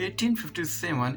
1857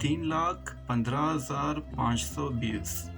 3,15,520।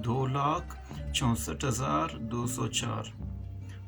2,64,204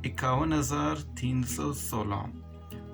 51,316।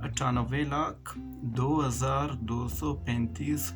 98,02,235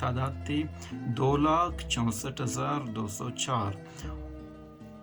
2,64,204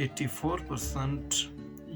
84%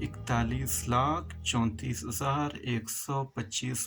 41,34,125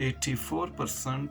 84%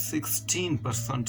16%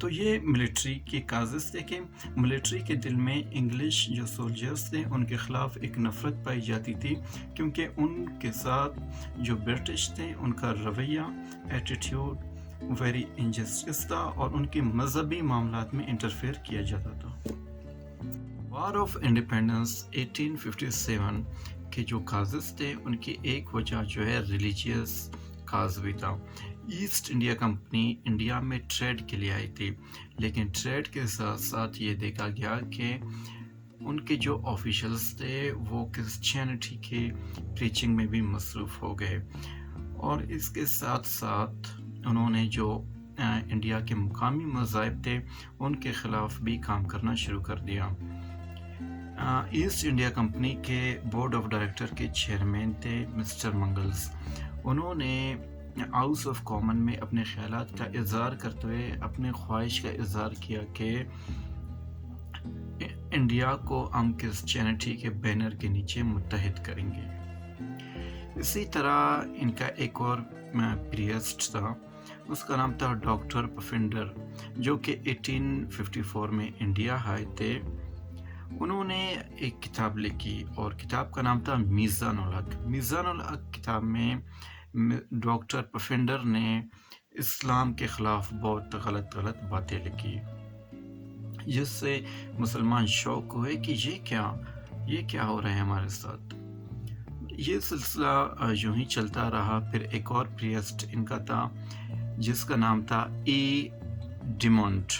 تو یہ ملٹری کے کازز تھے کہ ملٹری کے دل میں انگلش جو سولجرز تھے ان کے خلاف ایک نفرت پائی جاتی تھی، کیونکہ ان کے ساتھ جو برٹش تھے ان کا رویہ، ایٹیٹیوڈ ویری انجسٹس تھا اور ان کے مذہبی معاملات میں انٹرفیئر کیا جاتا تھا۔ وار آف انڈیپینڈنس 1857 کے جو کازز تھے ان کی ایک وجہ جو ہے ریلیجیس کاز بھی تھا۔ ایسٹ انڈیا کمپنی انڈیا میں ٹریڈ کے لیے آئی تھی، لیکن ٹریڈ کے ساتھ ساتھ یہ دیکھا گیا کہ ان کے جو آفیشلز تھے وہ کرسچینٹی کے پریچنگ میں بھی مصروف ہو گئے، اور اس کے ساتھ ساتھ انہوں نے جو انڈیا کے مقامی مذاہب تھے ان کے خلاف بھی کام کرنا شروع کر دیا۔ ایسٹ انڈیا کمپنی کے بورڈ آف ڈائریکٹر کے چیئرمین تھے مسٹر منگلز۔ انہوں نے ہاؤس آف کامن میں اپنے خیالات کا اظہار کرتے ہوئے اپنے خواہش کا اظہار کیا کہ انڈیا کو ہم کرسچینٹی کے بینر کے نیچے متحد کریں گے۔ اسی طرح ان کا ایک اور پریسٹ تھا، اس کا نام تھا ڈاکٹر پفنڈر، جو کہ 1854 میں انڈیا آئے تھے۔ انہوں نے ایک کتاب لکھی اور کتاب کا نام تھا میزان الحق۔ میزان الحق کتاب میں ڈاکٹر پفنڈر نے اسلام کے خلاف بہت غلط باتیں لکھی، جس سے مسلمان شوق ہوئے کہ یہ کیا ہو رہا ہے ہمارے ساتھ۔ یہ سلسلہ یوں ہی چلتا رہا۔ پھر ایک اور پریسٹ ان کا تھا جس کا نام تھا ڈیمونٹ،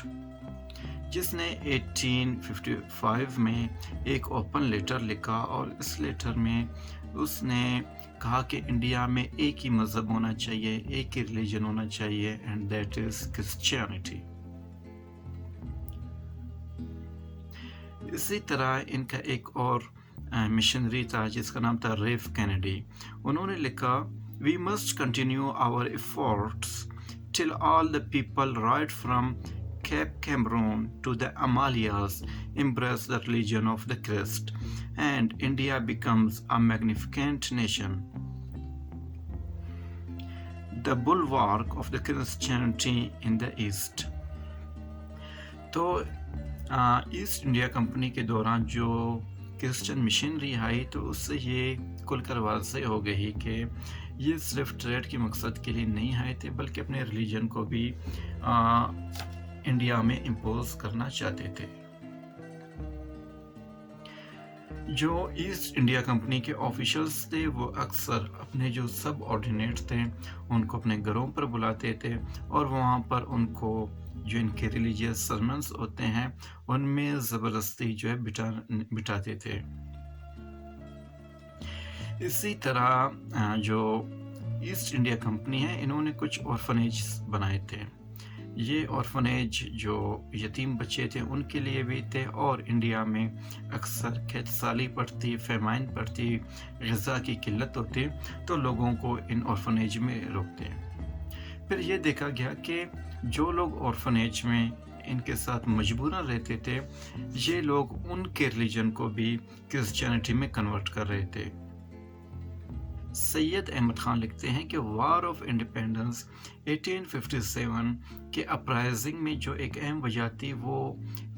جس نے 1855 میں ایک اوپن لیٹر لکھا، اور اس لیٹر میں اس نے کہا کہ انڈیا میں ایک ہی مذہب ہونا چاہیے، ایک ہی ریلیجن ہونا چاہیے، اینڈ دیٹ از کرسچینٹی۔ اسی طرح ان کا ایک اور مشنری تھا جس کا نام تھا ریف کینیڈی۔ انہوں نے لکھا We must continue our efforts till all the people right from Cape Cameroon to the Himalayas embrace the religion of the Christ, and India becomes a magnificent nation, the bulwark of the Christianity in the East. تو East India company کے دوران جو Christian missionary آئی تو اس سے یہ کھل کر واضح ہو گئی کہ یہ صرف ٹریڈ کے مقصد کے لیے نہیں آئے تھے، بلکہ اپنے ریلیجن کو بھی انڈیا میں امپوز کرنا چاہتے تھے۔ جو ایسٹ انڈیا کمپنی کے آفیشلز تھے وہ اکثر اپنے جو سب آرڈینیٹ تھے ان کو اپنے گھروں پر بلاتے تھے، اور وہاں پر ان کو جو ان کے ریلیجیس سرمنس ہوتے ہیں ان میں زبردستی جو ہے بٹاتے تھے۔ اسی طرح جو ایسٹ انڈیا کمپنی ہے انہوں نے کچھ آرفنیج بنائے تھے۔ یہ آرفنیج جو یتیم بچے تھے ان کے لیے بھی تھے، اور انڈیا میں اکثر قحط سالی پڑتی، فیمائن پڑتی، غذا کی قلت ہوتی، تو لوگوں کو ان آرفنیج میں روکتے۔ پھر یہ دیکھا گیا کہ جو لوگ آرفنیج میں ان کے ساتھ مجبوراً رہتے تھے، یہ لوگ ان کے ریلیجن کو بھی کرسچینٹی میں کنورٹ کر رہے تھے۔ سید احمد خان لکھتے ہیں کہ وار آف انڈیپینڈنس 1857 کے اپرائزنگ میں جو ایک اہم وجہ تھی وہ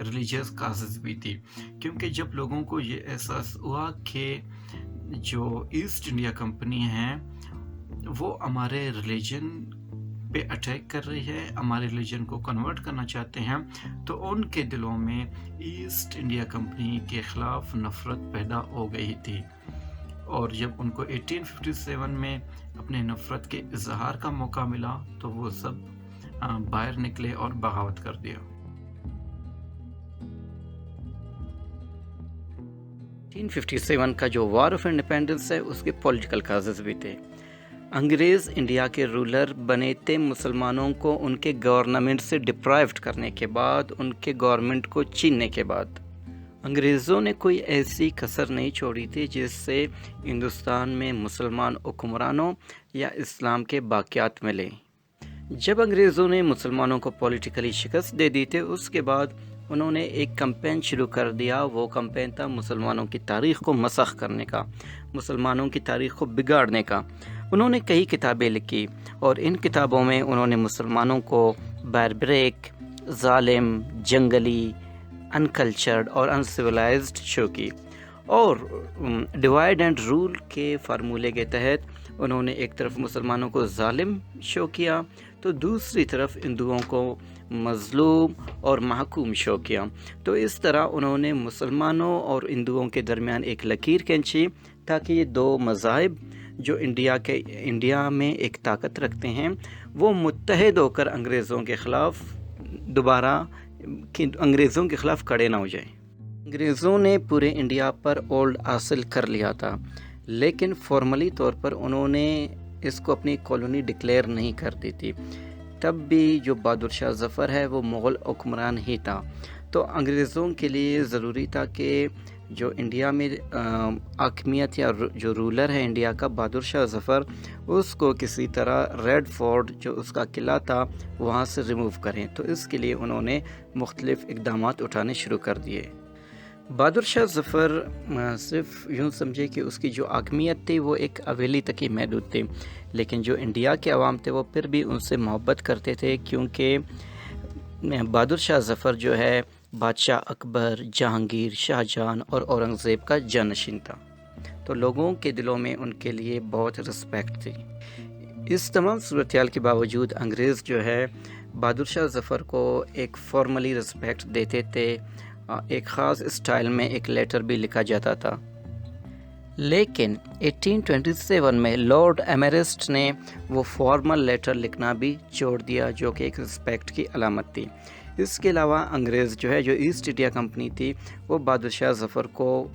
ریلیجیس کازز بھی تھی، کیونکہ جب لوگوں کو یہ احساس ہوا کہ جو ایسٹ انڈیا کمپنی ہے وہ ہمارے ریلیجن پہ اٹیک کر رہی ہے، ہمارے ریلیجن کو کنورٹ کرنا چاہتے ہیں، تو ان کے دلوں میں ایسٹ انڈیا کمپنی کے خلاف نفرت پیدا ہو گئی تھی، اور جب ان کو 1857 میں اپنے نفرت کے اظہار کا موقع ملا تو وہ سب باہر نکلے اور بغاوت کر دیا۔ 1857 کا جو وار آف انڈیپینڈنس ہے اس کے پولیٹیکل کازز بھی تھے۔ انگریز انڈیا کے رولر بنے تھے مسلمانوں کو ان کے گورنمنٹ سے ڈپرائیوڈ کرنے کے بعد، ان کے گورنمنٹ کو چھیننے کے بعد۔ انگریزوں نے کوئی ایسی کسر نہیں چھوڑی تھی جس سے ہندوستان میں مسلمان حکمرانوں یا اسلام کے باقیات ملے۔ جب انگریزوں نے مسلمانوں کو پولیٹیکلی شکست دے دی تھی، اس کے بعد انہوں نے ایک کمپین شروع کر دیا۔ وہ کمپین تھا مسلمانوں کی تاریخ کو مسخ کرنے کا، مسلمانوں کی تاریخ کو بگاڑنے کا۔ انہوں نے کئی کتابیں لکھی، اور ان کتابوں میں انہوں نے مسلمانوں کو باربریک، ظالم، جنگلی، انکلچرڈ اور انسیولائزڈ شو کی، اور ڈیوائڈ اینڈ رول کے فارمولے کے تحت انہوں نے ایک طرف مسلمانوں کو ظالم شو کیا تو دوسری طرف ہندوؤں کو مظلوم اور محکوم شو کیا. تو اس طرح انہوں نے مسلمانوں اور ہندوؤں کے درمیان ایک لکیر کھینچی تاکہ یہ دو مذاہب جو انڈیا میں ایک طاقت رکھتے ہیں وہ متحد ہو کر انگریزوں کے خلاف کھڑے نہ ہو جائیں. انگریزوں نے پورے انڈیا پر اولڈ حاصل کر لیا تھا، لیکن فارملی طور پر انہوں نے اس کو اپنی کالونی ڈکلیئر نہیں کر دی تھی. تب بھی جو بہادر شاہ ظفر ہے وہ مغل حکمران ہی تھا، تو انگریزوں کے لیے ضروری تھا کہ جو انڈیا میں حاکمیت یا جو رولر ہے انڈیا کا بہادر شاہ ظفر، اس کو کسی طرح ریڈ فورٹ جو اس کا قلعہ تھا وہاں سے ریموو کریں. تو اس کے لیے انہوں نے مختلف اقدامات اٹھانے شروع کر دیے. بہادر شاہ ظفر صرف یوں سمجھے کہ اس کی جو حاکمیت تھی وہ ایک حویلی تک ہی محدود تھی، لیکن جو انڈیا کے عوام تھے وہ پھر بھی ان سے محبت کرتے تھے، کیونکہ بہادر شاہ ظفر جو ہے بادشاہ اکبر، جہانگیر، شاہ جہان اور اورنگزیب کا جانشین تھا، تو لوگوں کے دلوں میں ان کے لیے بہت رسپیکٹ تھی. اس تمام صورتحال کے باوجود انگریز جو ہے بہادر شاہ ظفر کو ایک فارملی رسپیکٹ دیتے تھے. ایک خاص اسٹائل میں ایک لیٹر بھی لکھا جاتا تھا، لیکن 1827 میں لارڈ ایمرسٹ نے وہ فارمل لیٹر لکھنا بھی چھوڑ دیا جو کہ ایک رسپیکٹ کی علامت تھی. اس کے علاوہ انگریز جو ہے جو ایسٹ انڈیا کمپنی تھی وہ بہادر شاہ ظفر کو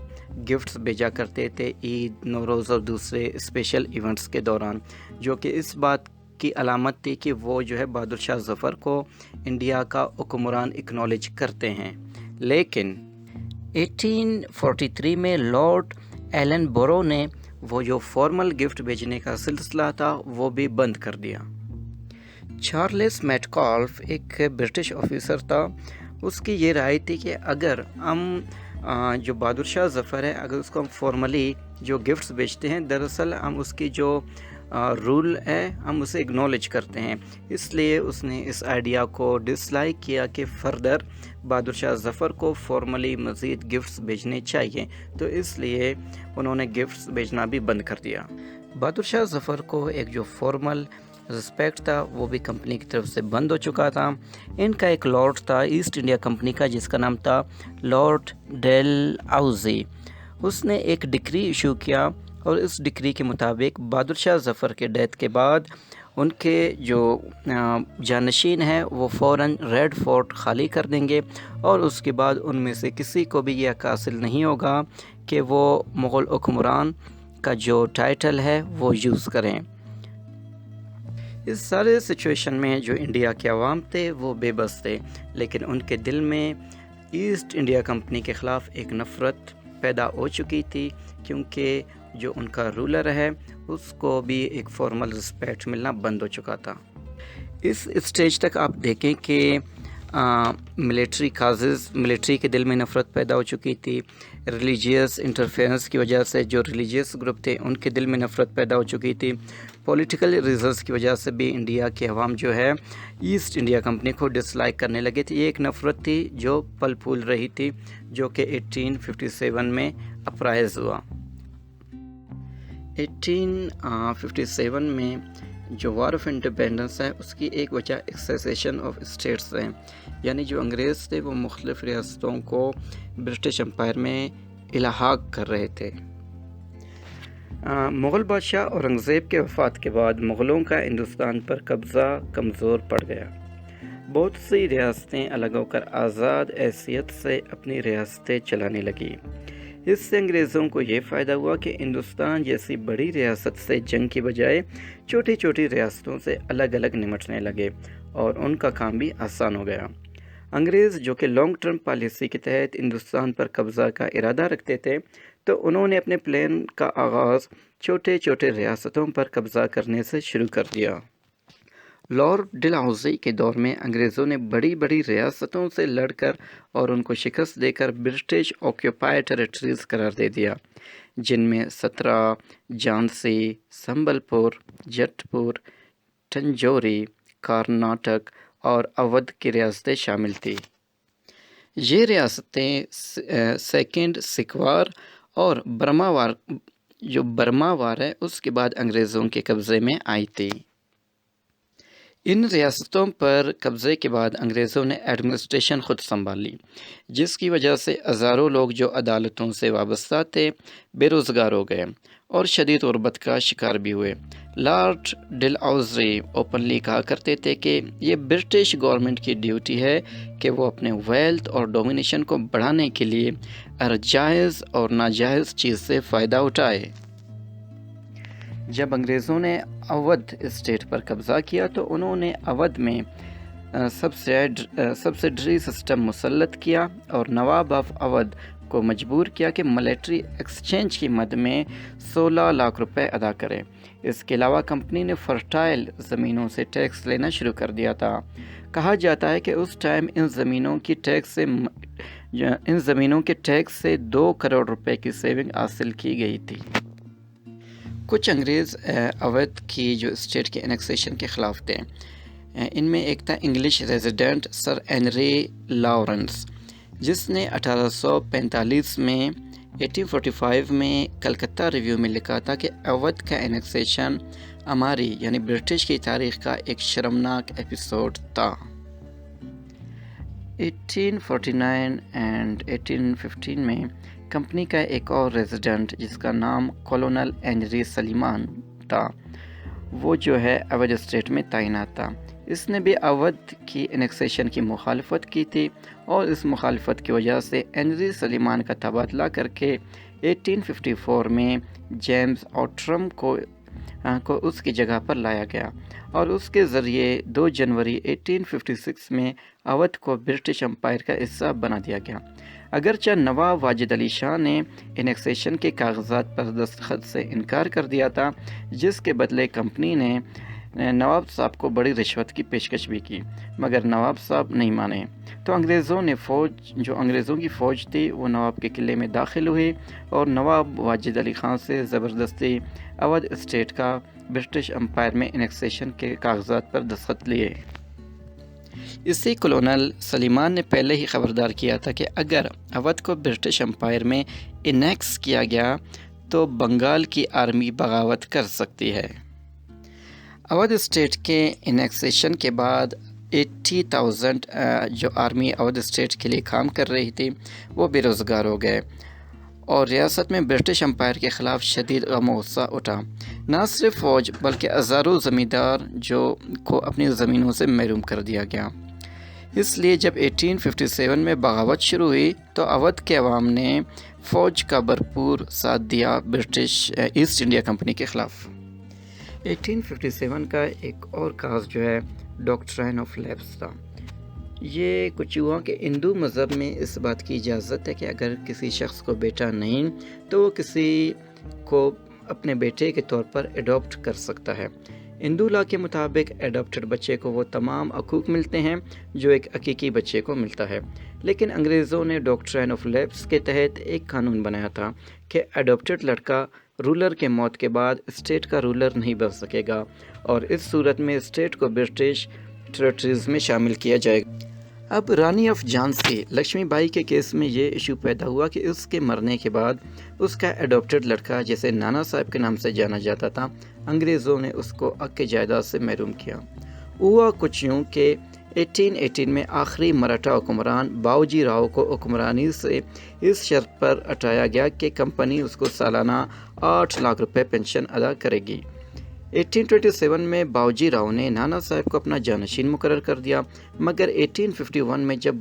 گفٹس بھیجا کرتے تھے عید، نوروز اور دوسرے اسپیشل ایونٹس کے دوران، جو کہ اس بات کی علامت تھی کہ وہ جو ہے بہادر شاہ ظفر کو انڈیا کا حکمران اکنالج کرتے ہیں. لیکن 1843 میں لارڈ ایلن بورو نے وہ جو فارمل گفٹ بھیجنے کا سلسلہ تھا وہ بھی بند کر دیا. چارلس میٹکالف ایک برٹش آفیسر تھا، اس کی یہ رائے تھی کہ اگر ہم جو بہادر شاہ ظفر ہے اگر اس کو ہم فارملی جو گفٹس بھیجتے ہیں، دراصل ہم اس کی جو رول ہے ہم اسے اگنالج کرتے ہیں. اس لیے اس نے اس آئیڈیا کو ڈس لائک کیا کہ فردر بہادر شاہ ظفر کو فارملی مزید گفٹس بھیجنے چاہیے، تو اس لیے انہوں نے گفٹس بھیجنا بھی بند کر دیا. بہادر شاہ ظفر کو ایک جو فارمل رسپیکٹ تھا وہ بھی کمپنی کی طرف سے بند ہو چکا تھا. ان کا ایک لارڈ تھا ایسٹ انڈیا کمپنی کا جس کا نام تھا لارڈ ڈیل ہاؤزی. اس نے ایک ڈکری ایشو کیا اور اس ڈکری کے مطابق بہادر شاہ ظفر کے ڈیتھ کے بعد ان کے جو جانشین ہیں وہ فوراً ریڈ فورٹ خالی کر دیں گے، اور اس کے بعد ان میں سے کسی کو بھی یہ حق حاصل نہیں ہوگا کہ وہ مغل حکمران کا جو ٹائٹل ہے وہ یوز کریں. اس سارے سچویشن میں جو انڈیا کے عوام تھے وہ بے بس تھے، لیکن ان کے دل میں ایسٹ انڈیا کمپنی کے خلاف ایک نفرت پیدا ہو چکی تھی، کیونکہ جو ان کا رولر ہے اس کو بھی ایک فارمل رسپیکٹ ملنا بند ہو چکا تھا. اس اسٹیج تک آپ دیکھیں کہ ملٹری کے دل میں نفرت پیدا ہو چکی تھی. ریلیجیس انٹرفیرنس کی وجہ سے جو ریلیجیس گروپ تھے ان کے دل میں نفرت پیدا ہو چکی تھی. پولیٹیکل ریزنس کی وجہ سے بھی انڈیا کے عوام جو ہے ایسٹ انڈیا کمپنی کو ڈس لائک کرنے لگے تھے. یہ ایک نفرت تھی جو پل پھول رہی تھی، جو کہ 1857 میں اپرائز ہوا. 1857 میں جو وار آف انڈیپینڈنس ہے اس کی ایک وجہ ایکسیسیشن آف اسٹیٹس ہے، یعنی جو انگریز تھے وہ مختلف ریاستوں کو برٹش امپائر میں الحاق کر رہے تھے. مغل بادشاہ اورنگزیب کے وفات کے بعد مغلوں کا ہندوستان پر قبضہ کمزور پڑ گیا. بہت سی ریاستیں الگ ہو کر آزاد حیثیت سے اپنی ریاستیں چلانے لگیں. اس سے انگریزوں کو یہ فائدہ ہوا کہ ہندوستان جیسی بڑی ریاست سے جنگ کی بجائے چھوٹی چھوٹی ریاستوں سے الگ الگ نمٹنے لگے اور ان کا کام بھی آسان ہو گیا. انگریز جو کہ لانگ ٹرم پالیسی کے تحت ہندوستان پر قبضہ کا ارادہ رکھتے تھے، تو انہوں نے اپنے پلان کا آغاز چھوٹے چھوٹے ریاستوں پر قبضہ کرنے سے شروع کر دیا. لارڈ ڈلہاؤزی کے دور میں انگریزوں نے بڑی بڑی ریاستوں سے لڑ کر اور ان کو شکست دے کر برٹش آکیوپائڈ ٹیریٹریز قرار دے دیا، جن میں سترا، جھانسی، سنبل پور، جٹ پور، تنجوری، کرناٹک اور اودھ کی ریاستیں شامل تھیں۔ یہ ریاستیں سیکنڈ سکھوار اور برماوار ہے اس کے بعد انگریزوں کے قبضے میں آئی تھی۔ ان ریاستوں پر قبضے کے بعد انگریزوں نے ایڈمنسٹریشن خود سنبھال لی، جس کی وجہ سے ہزاروں لوگ جو عدالتوں سے وابستہ تھے بے روزگار ہو گئے اور شدید غربت کا شکار بھی ہوئے۔ لارڈ ڈلہاؤزی اوپنلی کہا کرتے تھے کہ یہ برٹش گورنمنٹ کی ڈیوٹی ہے کہ وہ اپنے ویلتھ اور ڈومینیشن کو بڑھانے کے لیے ہر جائز اور ناجائز چیز سے فائدہ اٹھائے۔ جب انگریزوں نے اودھ اسٹیٹ پر قبضہ کیا تو انہوں نے اودھ میں سبسڈری سسٹم مسلط کیا اور نواب آف اودھ کو مجبور کیا کہ ملٹری ایکسچینج کی مد میں 16 لاکھ روپے ادا کرے۔ اس کے علاوہ کمپنی نے فرٹائل زمینوں سے ٹیکس لینا شروع کر دیا تھا۔ کہا جاتا ہے کہ اس ٹائم ان زمینوں کے ٹیکس سے 2 کروڑ روپے کی سیونگ حاصل کی گئی تھی۔ کچھ انگریز اودھ کی جو اسٹیٹ کے انیکسیشن کے خلاف تھے، ان میں ایک تھا انگلش ریزیڈنٹ سر ہنری لاورنس، جس نے 1845 میں 1845 میں کلکتہ ریویو میں لکھا تھا کہ اودھ کا انیکسیشن ہماری یعنی برٹش کی تاریخ کا ایک شرمناک ایپیسوڈ تھا۔ 1849 اینڈ 1815 میں کمپنی کا ایک اور ریزیڈنٹ جس کا نام کولونل ہنری سلیمان تھا، وہ جو ہے اودھ اسٹیٹ میں تعینات تھا۔ اس نے بھی اودھ کی انیکسیشن کی مخالفت کی تھی اور اس مخالفت کی وجہ سے ہنری سلیمان کا تبادلہ کر کے 1854 میں جیمز آؤٹرم کو اس کی جگہ پر لایا گیا اور اس کے ذریعے 2 جنوری 1856 میں اودھ کو برٹش امپائر کا حصہ بنا دیا گیا۔ اگرچہ نواب واجد علی شاہ نے انیکسیشن کے کاغذات پر دستخط سے انکار کر دیا تھا، جس کے بدلے کمپنی نے نواب صاحب کو بڑی رشوت کی پیشکش بھی کی، مگر نواب صاحب نہیں مانے تو انگریزوں کی فوج تھی وہ نواب کے قلعے میں داخل ہوئی اور نواب واجد علی خان سے زبردستی اودھ اسٹیٹ کا برٹش امپائر میں انیکسیشن کے کاغذات پر دستخط لیے۔ اسی کولونل سلیمان نے پہلے ہی خبردار کیا تھا کہ اگر اودھ کو برٹش امپائر میں انیکس کیا گیا تو بنگال کی آرمی بغاوت کر سکتی ہے۔ اودھ اسٹیٹ کے انیکسیشن کے بعد 80,000 جو آرمی اودھ اسٹیٹ کے لیے کام کر رہی تھی وہ بے روزگار ہو گئے اور ریاست میں برٹش امپائر کے خلاف شدید غم و غصہ اٹھا۔ نہ صرف فوج بلکہ ہزاروں زمیندار کو اپنی زمینوں سے محروم کر دیا گیا۔ اس لیے جب 1857 میں بغاوت شروع ہوئی تو اودھ کے عوام نے فوج کا بھرپور ساتھ دیا برٹش ایسٹ انڈیا کمپنی کے خلاف۔ 1857 کا ایک اور کاز جو ہے ڈاکٹرائن آف لیپس تھا۔ یہ کچھ ہوا کہ ہندو مذہب میں اس بات کی اجازت ہے کہ اگر کسی شخص کو بیٹا نہیں تو وہ کسی کو اپنے بیٹے کے طور پر ایڈاپٹ کر سکتا ہے۔ ہندو لا کے مطابق ایڈاپٹڈ بچے کو وہ تمام حقوق ملتے ہیں جو ایک حقیقی بچے کو ملتا ہے، لیکن انگریزوں نے ڈاکٹرائن آف لیپس کے تحت ایک قانون بنایا تھا کہ ایڈاپٹڈ لڑکا رولر کے موت کے بعد اسٹیٹ کا رولر نہیں بن سکے گا اور اس صورت میں اسٹیٹ کو برٹش ٹیریٹریز میں شامل کیا جائے گا۔ اب رانی آف جھانسی لکشمی بائی کے کیس میں یہ ایشو پیدا ہوا کہ اس کے مرنے کے بعد اس کا ایڈاپٹڈ لڑکا جسے نانا صاحب کے نام سے جانا جاتا تھا، انگریزوں نے اس کو حق کی جائیداد سے محروم کیا۔ ہوا کچھ یوں کہ 1818 میں آخری مراٹھا حکمران باؤجی راؤ کو حکمرانی سے اس شرط پر ہٹایا گیا کہ کمپنی اس کو سالانہ 8 لاکھ روپے پینشن ادا کرے گی۔ 1827 میں باؤجی راؤ نے نانا صاحب کو اپنا جانشین مقرر کر دیا، مگر 1851 میں جب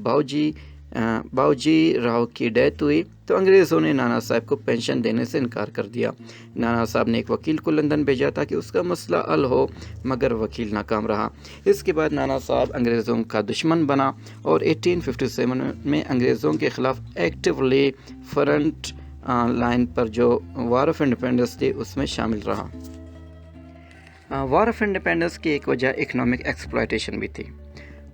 باؤجی راؤ کی ڈیتھ ہوئی تو انگریزوں نے نانا صاحب کو پینشن دینے سے انکار کر دیا۔ نانا صاحب نے ایک وکیل کو لندن بھیجا تھا کہ اس کا مسئلہ حل ہو، مگر وکیل ناکام رہا۔ اس کے بعد نانا صاحب انگریزوں کا دشمن بنا اور 1857 میں انگریزوں کے خلاف ایکٹیولی فرنٹ لائن پر جو وار آف انڈیپینڈنس تھی اس میں شامل رہا۔ وار آف انڈیپینڈنس کی ایک وجہ اکنامک ایکسپلائٹیشن بھی تھی۔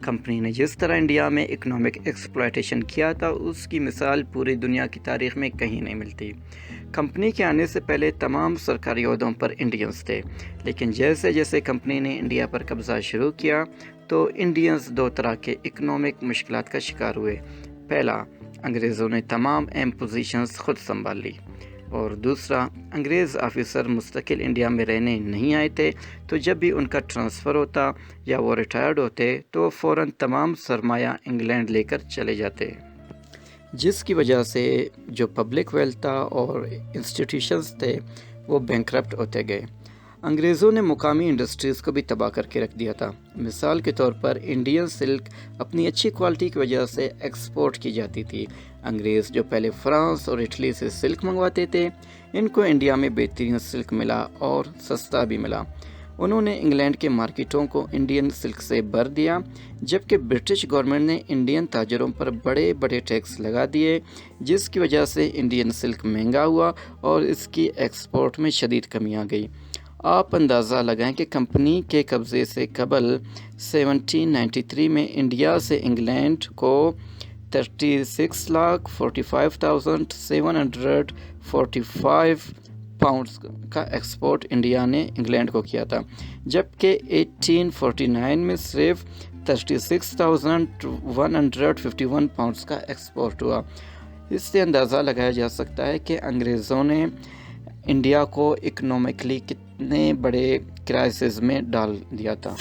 کمپنی نے جس طرح انڈیا میں اکنامک ایکسپلائٹیشن کیا تھا اس کی مثال پوری دنیا کی تاریخ میں کہیں نہیں ملتی۔ کمپنی کے آنے سے پہلے تمام سرکاری عہدوں پر انڈینز تھے، لیکن جیسے جیسے کمپنی نے انڈیا پر قبضہ شروع کیا تو انڈینز دو طرح کے اکنامک مشکلات کا شکار ہوئے. پہلا، انگریزوں نے تمام اہم پوزیشنز خود سنبھال لی، اور دوسرا، انگریز آفیسر مستقل انڈیا میں رہنے نہیں آئے تھے، تو جب بھی ان کا ٹرانسفر ہوتا یا وہ ریٹائرڈ ہوتے تو فوراً تمام سرمایہ انگلینڈ لے کر چلے جاتے، جس کی وجہ سے جو پبلک ویلتھ تھا اور انسٹیٹیوشنز تھے وہ بینکرپٹ ہوتے گئے. انگریزوں نے مقامی انڈسٹریز کو بھی تباہ کر کے رکھ دیا تھا. مثال کے طور پر انڈین سلک اپنی اچھی کوالٹی کی وجہ سے ایکسپورٹ کی جاتی تھی. انگریز جو پہلے فرانس اور اٹلی سے سلک منگواتے تھے، ان کو انڈیا میں بہترین سلک ملا اور سستا بھی ملا. انہوں نے انگلینڈ کے مارکیٹوں کو انڈین سلک سے بھر دیا، جبکہ برٹش گورنمنٹ نے انڈین تاجروں پر بڑے بڑے ٹیکس لگا دیے، جس کی وجہ سے انڈین سلک مہنگا ہوا اور اس کی ایکسپورٹ میں شدید کمی آ گئی. آپ اندازہ لگائیں کہ کمپنی کے قبضے سے قبل 1793 میں انڈیا سے انگلینڈ کو 36,45,745 پاؤنڈز کا ایکسپورٹ انڈیا نے انگلینڈ کو کیا تھا، جبکہ 1849 میں صرف 36,151 پاؤنڈز کا ایکسپورٹ ہوا. اس سے اندازہ لگایا جا سکتا ہے کہ انگریزوں نے انڈیا کو اکنامکلی کتنے بڑے کرائسس میں ڈال دیا تھا.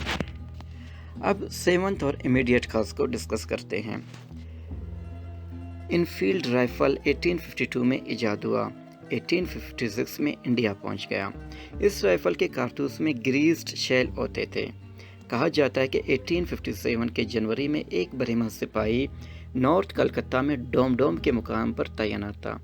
اب سیونتھ اور امیڈیٹ کاز کو ڈسکس کرتے ہیں. انفیلڈ رائفل 1852 میں ایجاد ہوا، 1856 میں انڈیا پہنچ گیا. اس رائفل کے کارتوس میں گریزڈ شیل ہوتے تھے. کہا جاتا ہے کہ 1857 کے جنوری میں ایک برہمن سپاہی نارتھ کلکتہ میں ڈوم کے مقام پر تعینات تھا.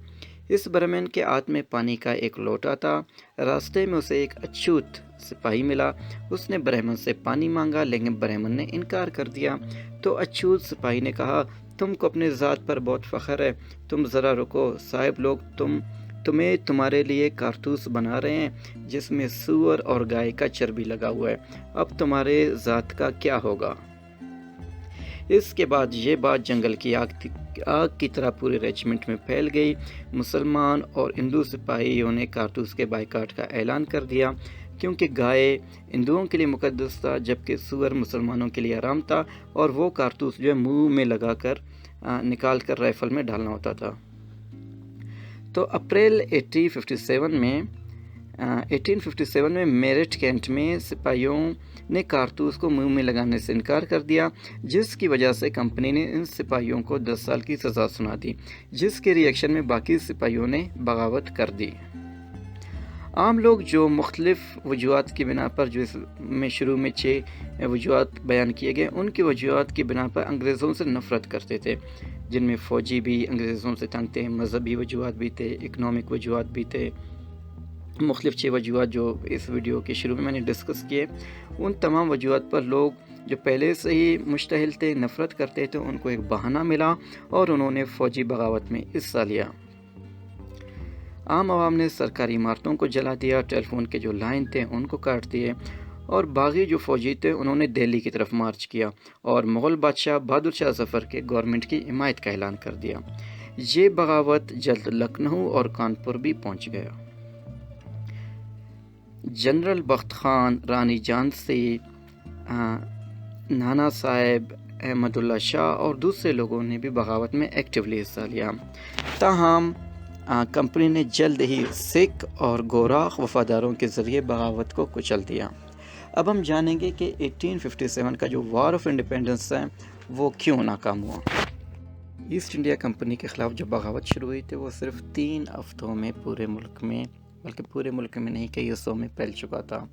اس برہمن کے ہاتھ میں پانی کا ایک لوٹا تھا. راستے میں اسے ایک اچھوت سپاہی ملا. اس نے برہمن سے پانی مانگا، لیکن برہمن نے انکار کر دیا. تو اچھوت سپاہی نے کہا، تم کو اپنے ذات پر بہت فخر ہے، تم ذرا رکو، صاحب لوگ تمہیں تمہارے لیے کارتوس بنا رہے ہیں جس میں سور اور گائے کا چربی لگا ہوا ہے، اب تمہارے ذات کا کیا ہوگا؟ اس کے بعد یہ بات جنگل کی آگ کی طرح پورے ریجمنٹ میں پھیل گئی. مسلمان اور ہندو سپاہیوں نے کارتوس کے بائیکاٹ کا اعلان کر دیا، کیونکہ گائے ہندوؤں کے لیے مقدس تھا جبکہ سور مسلمانوں کے لیے حرام تھا، اور وہ کارتوس جو ہے منہ میں لگا کر نکال کر رائفل میں ڈالنا ہوتا تھا. تو اپریل 1857 میں میرٹھ کینٹ میں سپاہیوں نے کارتوس کو منہ میں لگانے سے انکار کر دیا، جس کی وجہ سے کمپنی نے ان سپاہیوں کو 10 سال کی سزا سنا دی، جس کے ریئیکشن میں باقی سپاہیوں نے بغاوت کر دی. عام لوگ جو مختلف وجوہات کی بنا پر، جو اس میں شروع میں 6 وجوہات بیان کیے گئے، ان کی وجوہات کی بنا پر انگریزوں سے نفرت کرتے تھے، جن میں فوجی بھی انگریزوں سے تنگ تھے، مذہبی وجوہات بھی تھے، اکنامک وجوہات بھی تھے. مختلف 6 وجوہات جو اس ویڈیو کے شروع میں میں نے ڈسکس کیے، ان تمام وجوہات پر لوگ جو پہلے سے ہی مشتعل تھے، نفرت کرتے تھے، ان کو ایک بہانہ ملا اور انہوں نے فوجی بغاوت میں حصہ لیا. عام عوام نے سرکاری عمارتوں کو جلا دیا، ٹیلی فون کے جو لائن تھے ان کو کاٹ دیے، اور باغی جو فوجی تھے انہوں نے دہلی کی طرف مارچ کیا اور مغل بادشاہ بہادر شاہ ظفر کے گورنمنٹ کی حمایت کا اعلان کر دیا. یہ بغاوت جلد لکھنؤ اور کانپور بھی پہنچ گیا. جنرل بخت خان، رانی جھانسی، نانا صاحب، احمد اللہ شاہ اور دوسرے لوگوں نے بھی بغاوت میں ایکٹیولی حصہ لیا. تاہم کمپنی نے جلد ہی سکھ اور گوراخ وفاداروں کے ذریعے بغاوت کو کچل دیا. اب ہم جانیں گے کہ 1857 کا جو وار آف انڈیپینڈنس ہے وہ کیوں ناکام ہوا. ایسٹ انڈیا کمپنی کے خلاف جو بغاوت شروع ہوئی تھی وہ صرف 3 ہفتوں میں پورے ملک میں، بلکہ پورے ملک میں نہیں کئی حصوں میں پھیل چکا تھا.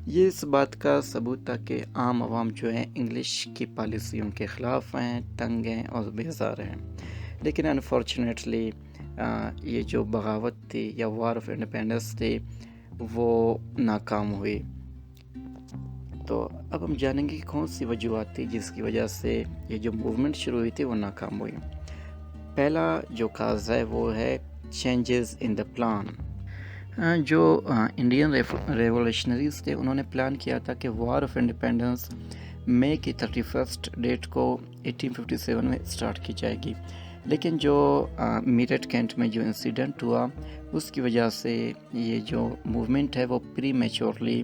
یہ اس بات کا ثبوت تھا کہ عام عوام جو ہیں انگلش کی پالیسیوں کے خلاف ہیں، تنگ ہیں اور بیزار ہیں. لیکن انفارچونیٹلی یہ جو بغاوت تھی یا وار آف انڈیپینڈنس تھی وہ ناکام ہوئی. تو اب ہم جانیں گے کہ کون سی وجوہات تھی جس کی وجہ سے یہ جو موومنٹ شروع ہوئی تھی وہ ناکام ہوئی. پہلا جو کاز ہے وہ ہے چینجز ان دا پلان. جو انڈین ریولیوشنریز تھے انہوں نے پلان کیا تھا کہ وار آف انڈیپینڈنس مئی کی 31 ڈیٹ کو 1857 میں اسٹارٹ کی جائے گی، لیکن جو میرٹھ کینٹ میں جو انسیڈنٹ ہوا اس کی وجہ سے یہ جو موومنٹ ہے وہ پری میچورلی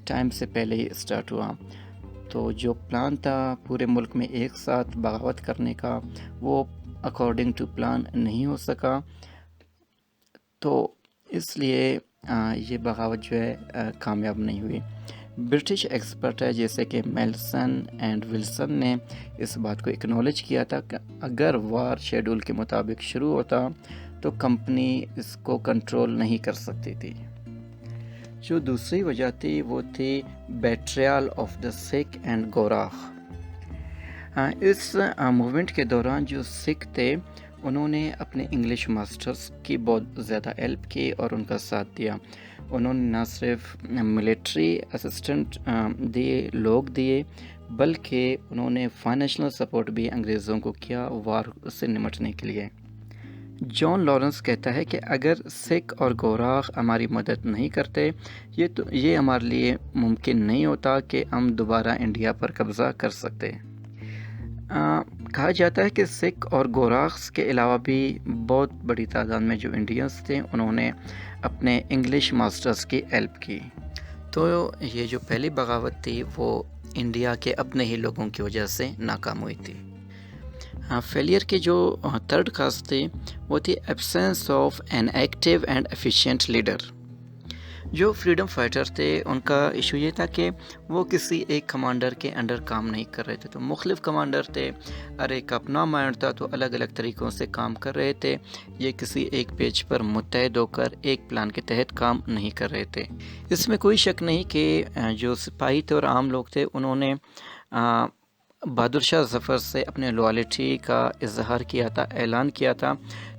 ٹائم سے پہلے ہی اسٹارٹ ہوا. تو جو پلان تھا پورے ملک میں ایک ساتھ بغاوت کرنے کا وہ اکارڈنگ ٹو پلان نہیں ہو سکا، تو اس لیے یہ بغاوت جو ہے کامیاب نہیں ہوئی۔ برٹش ایکسپرٹ ہے جیسے کہ میلسن اینڈ ولسن نے اس بات کو اکنالج کیا تھا کہ اگر وار شیڈول کے مطابق شروع ہوتا تو کمپنی اس کو کنٹرول نہیں کر سکتی تھی۔ جو دوسری وجہ تھی وہ تھی betrayal of the Sikh and گوراخ۔ اس موومنٹ کے دوران جو سکھ تھے انہوں نے اپنے انگلش ماسٹرز کی بہت زیادہ ہیلپ کی اور ان کا ساتھ دیا۔ انہوں نے نہ صرف ملٹری اسسٹنٹ لوگ دیے بلکہ انہوں نے فائنینشیل سپورٹ بھی انگریزوں کو کیا وار سے نمٹنے کے لیے۔ جان لارنس کہتا ہے کہ اگر سکھ اور گوراخ ہماری مدد نہیں کرتے یہ ہمارے لیے ممکن نہیں ہوتا کہ ہم دوبارہ انڈیا پر قبضہ کر سکتے۔ کہا جاتا ہے کہ سکھ اور گوراخ کے علاوہ بھی بہت بڑی تعداد میں جو انڈینز تھے انہوں نے اپنے انگلش ماسٹرز کی ہیلپ کی۔ تو یہ جو پہلی بغاوت تھی وہ انڈیا کے اپنے ہی لوگوں کی وجہ سے ناکام ہوئی تھی۔ فیلئر کے جو تھرڈ کاز تھی وہ تھی absence of an active and efficient leader. جو فریڈم فائٹر تھے ان کا ایشو یہ تھا کہ وہ کسی ایک کمانڈر کے انڈر کام نہیں کر رہے تھے، تو مختلف کمانڈر تھے، ہر ایک کا اپنا مائنڈ تھا تو الگ الگ طریقوں سے کام کر رہے تھے، یہ کسی ایک پیج پر متحد ہو کر ایک پلان کے تحت کام نہیں کر رہے تھے۔ اس میں کوئی شک نہیں کہ جو سپاہی تھے اور عام لوگ تھے انہوں نے بہادر شاہ ظفر سے اپنے لوائلٹی کا اظہار کیا تھا، اعلان کیا تھا،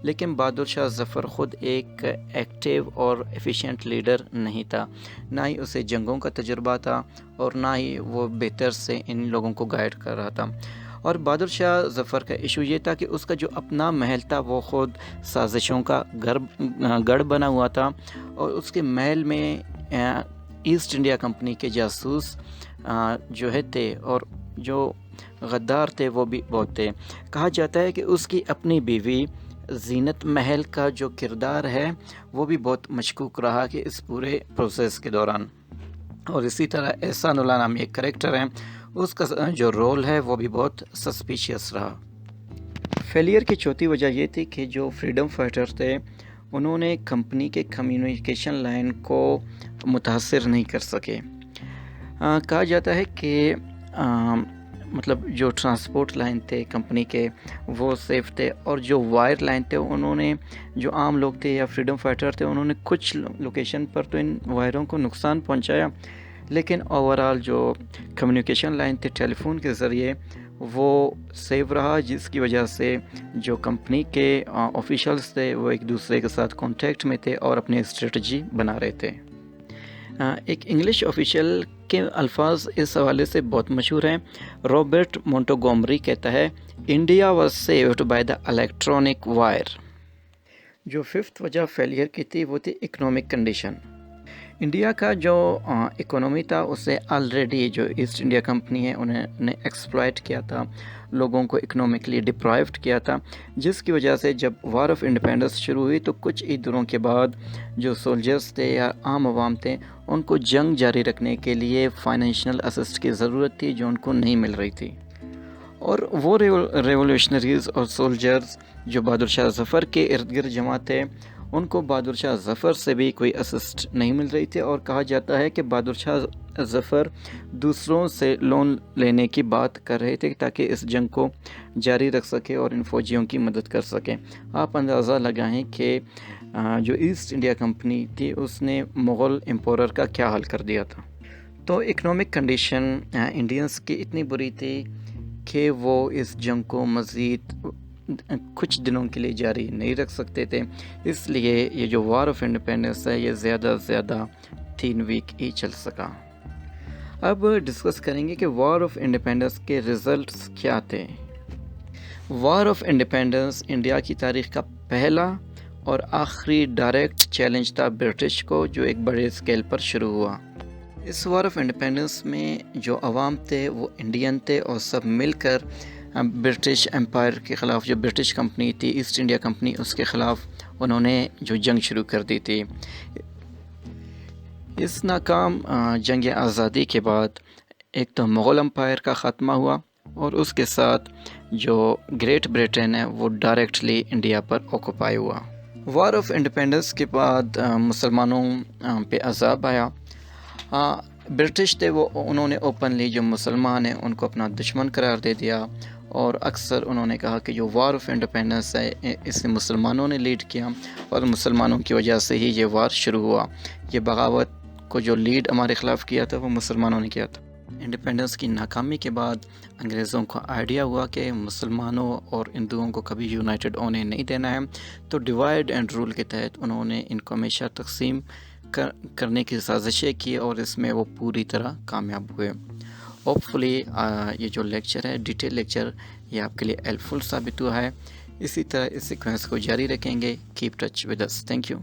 لیکن بہادر شاہ ظفر خود ایک ایکٹیو اور ایفیشینٹ لیڈر نہیں تھا، نہ ہی اسے جنگوں کا تجربہ تھا اور نہ ہی وہ بہتر سے ان لوگوں کو گائیڈ کر رہا تھا۔ اور بہادر شاہ ظفر کا ایشو یہ تھا کہ اس کا جو اپنا محل تھا وہ خود سازشوں کا گڑھ بنا ہوا تھا، اور اس کے محل میں ایسٹ انڈیا کمپنی کے جاسوس جو تھے اور جو غدار تھے وہ بھی بہت تھے۔ کہا جاتا ہے کہ اس کی اپنی بیوی زینت محل کا جو کردار ہے وہ بھی بہت مشکوک رہا کہ اس پورے پروسیس کے دوران، اور اسی طرح احسان اللہ نامی ایک کریکٹر ہے، اس کا جو رول ہے وہ بھی بہت سسپیشیس رہا۔ فیلئر کی چوتھی وجہ یہ تھی کہ جو فریڈم فائٹر تھے انہوں نے کمپنی کے کمیونیکیشن لائن کو متاثر نہیں کر سکے۔ کہا جاتا ہے کہ مطلب جو ٹرانسپورٹ لائن تھے کمپنی کے وہ سیف تھے، اور جو وائر لائن تھے انہوں نے، جو عام لوگ تھے یا فریڈم فائٹر تھے انہوں نے کچھ لوکیشن پر تو ان وائروں کو نقصان پہنچایا، لیکن اوورال جو کمیونیکیشن لائن تھے ٹیلی فون کے ذریعے وہ سیو رہا، جس کی وجہ سے جو کمپنی کے آفیشلز تھے وہ ایک دوسرے کے ساتھ کانٹیکٹ میں تھے اور اپنی اسٹریٹجی بنا رہے تھے۔ ایک انگلش آفیشل کے الفاظ اس حوالے سے بہت مشہور ہیں۔ رابرٹ مونٹگومری کہتا ہے India was saved by the electronic wire. جو ففتھ وجہ فیلئر کی تھی وہ تھی اکنامک کنڈیشن۔ انڈیا کا جو اکانومی تھا اسے آلریڈی جو ایسٹ انڈیا کمپنی ہے انہوں نے ایکسپلائٹ کیا تھا، لوگوں کو اکنامکلی ڈپرائیوڈ کیا تھا، جس کی وجہ سے جب وار آف انڈیپینڈنس شروع ہوئی تو کچھ ہی دنوں کے بعد جو سولجرز تھے یا عام عوام تھے ان کو جنگ جاری رکھنے کے لیے فائنینشیل اسسٹ کی ضرورت تھی جو ان کو نہیں مل رہی تھی، اور وہ ریولیوشنریز اور سولجرز جو بہادر شاہ ظفر کے ارد گرد جمع تھے ان کو بہادر شاہ ظفر سے بھی کوئی اسسٹ نہیں مل رہی تھی، اور کہا جاتا ہے کہ بہادر شاہ ظفر دوسروں سے لون لینے کی بات کر رہے تھے تاکہ اس جنگ کو جاری رکھ سکے اور ان فوجیوں کی مدد کر سکیں۔ آپ اندازہ لگائیں کہ جو ایسٹ انڈیا کمپنی تھی اس نے مغل امپورر کا کیا حال کر دیا تھا۔ تو اکنامک کنڈیشن انڈینز کی اتنی بری تھی کہ وہ اس جنگ کو مزید کچھ دنوں کے لیے جاری نہیں رکھ سکتے تھے، اس لیے یہ جو وار آف انڈیپینڈنس ہے یہ زیادہ سے زیادہ 3 ویک ہی چل سکا۔ اب ڈسکس کریں گے کہ وار آف انڈیپینڈنس کے ریزلٹس کیا تھے۔ وار آف انڈیپینڈنس انڈیا کی تاریخ کا پہلا اور آخری ڈائریکٹ چیلنج تھا برٹش کو، جو ایک بڑے اسکیل پر شروع ہوا۔ اس وار آف انڈیپینڈنس میں جو عوام تھے وہ انڈین تھے اور سب مل کر برٹش امپائر کے خلاف، جو برٹش کمپنی تھی ایسٹ انڈیا کمپنی، اس کے خلاف انہوں نے جو جنگ شروع کر دی تھی۔ اس ناکام جنگ آزادی کے بعد ایک تو مغل امپائر کا خاتمہ ہوا اور اس کے ساتھ جو گریٹ برٹن ہے وہ ڈائریکٹلی انڈیا پر آکوپائی ہوا۔ وار آف انڈیپینڈنس کے بعد مسلمانوں پہ عذاب آیا۔ برٹش تھے وہ، انہوں نے اوپنلی جو مسلمان ہیں ان کو اپنا دشمن قرار دے دیا، اور اکثر انہوں نے کہا کہ جو وار آف انڈیپینڈنس ہے اسے مسلمانوں نے لیڈ کیا، اور مسلمانوں کی وجہ سے ہی یہ وار شروع ہوا۔ یہ بغاوت کو جو لیڈ ہمارے خلاف کیا تھا وہ مسلمانوں نے کیا تھا۔ انڈیپینڈنس کی ناکامی کے بعد انگریزوں کو آئیڈیا ہوا کہ مسلمانوں اور ہندوؤں کو کبھی یونائٹڈ ہونے نہیں دینا ہے، تو ڈیوائڈ اینڈ رول کے تحت انہوں نے ان کو ہمیشہ تقسیم کرنے کی سازشیں کی، اور اس میں وہ پوری طرح کامیاب ہوئے۔ ہوپ فلی یہ جو لیکچر ہے، ڈیٹیل لیکچر، یہ آپ کے لیے ہیلپ فل ثابت ہوا ہے۔ اسی طرح اس سیکوینس کو جاری رکھیں گے۔ Keep touch with us. Thank you.